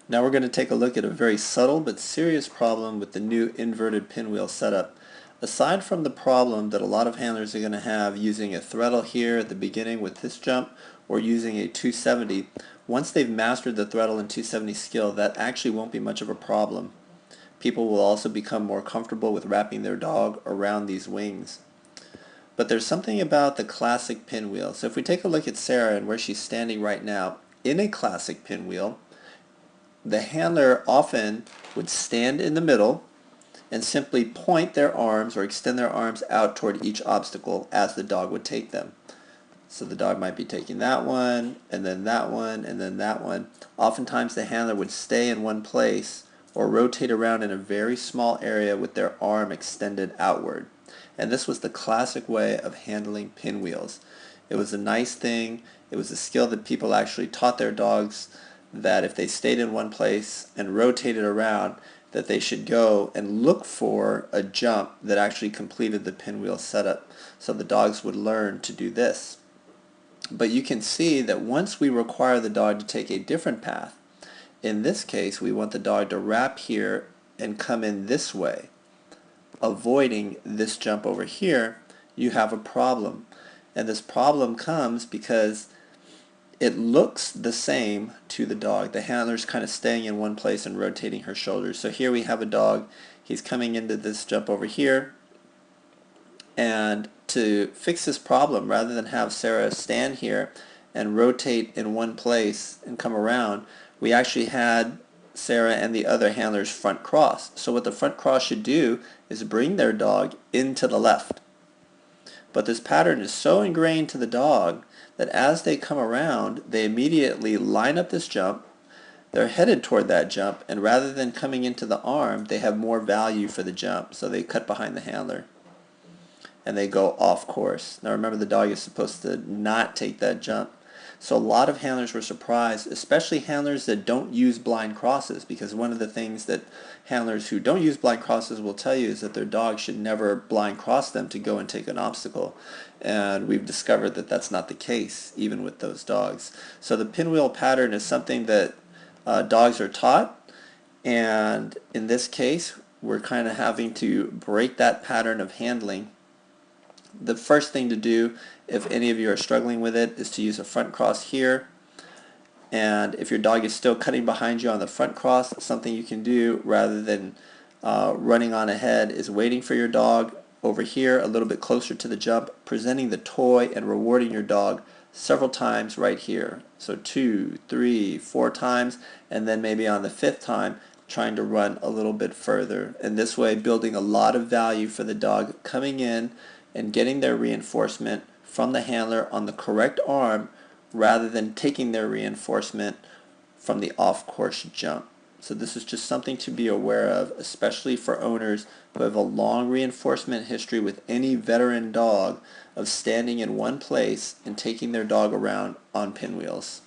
Now we're going to take a look at a very subtle but serious problem with the new inverted pinwheel setup. Aside from the problem that a lot of handlers are going to have using a throttle here at the beginning with this jump or using a 270, once they've mastered the throttle and 270 skill, that actually won't be much of a problem. People will also become more comfortable with wrapping their dog around these wings. But there's something about the classic pinwheel. So if we take a look at Sarah and where she's standing right now, in a classic pinwheel, the handler often would stand in the middle and simply point their arms or extend their arms out toward each obstacle as the dog would take them. So the dog might be taking that one, and then that one, and then that one. Oftentimes the handler would stay in one place or rotate around in a very small area with their arm extended outward. And this was the classic way of handling pinwheels. It was a nice thing. It was a skill that people actually taught their dogs, that if they stayed in one place and rotated around, that they should go and look for a jump that actually completed the pinwheel setup. So the dogs would learn to do this. But you can see that once we require the dog to take a different path, in this case we want the dog to wrap here and come in this way, avoiding this jump over here, you have a problem. And this problem comes because it looks the same to the dog. The handler's kind of staying in one place and rotating her shoulders. So here we have a dog. He's coming into this jump over here. And to fix this problem, rather than have Sarah stand here and rotate in one place and come around, we actually had Sarah and the other handlers front cross. So what the front cross should do is bring their dog into the left. But this pattern is so ingrained to the dog that as they come around, they immediately line up this jump, they're headed toward that jump, and rather than coming into the arm, they have more value for the jump, so they cut behind the handler and they go off course. Now remember, the dog is supposed to not take that jump. So a lot of handlers were surprised, especially handlers that don't use blind crosses, because one of the things that handlers who don't use blind crosses will tell you is that their dog should never blind cross them to go and take an obstacle. And we've discovered that that's not the case, even with those dogs. So the pinwheel pattern is something that dogs are taught, and in this case we're kind of having to break that pattern of handling. The first thing to do, if any of you are struggling with it, is to use a front cross here. And if your dog is still cutting behind you on the front cross, something you can do rather than running on ahead is waiting for your dog over here a little bit closer to the jump, presenting the toy and rewarding your dog several times right here. So 2, 3, 4 times, and then maybe on the 5th time trying to run a little bit further. And this way building a lot of value for the dog coming in and getting their reinforcement from the handler on the correct arm rather than taking their reinforcement from the off-course jump. So this is just something to be aware of, especially for owners who have a long reinforcement history with any veteran dog of standing in one place and taking their dog around on pinwheels.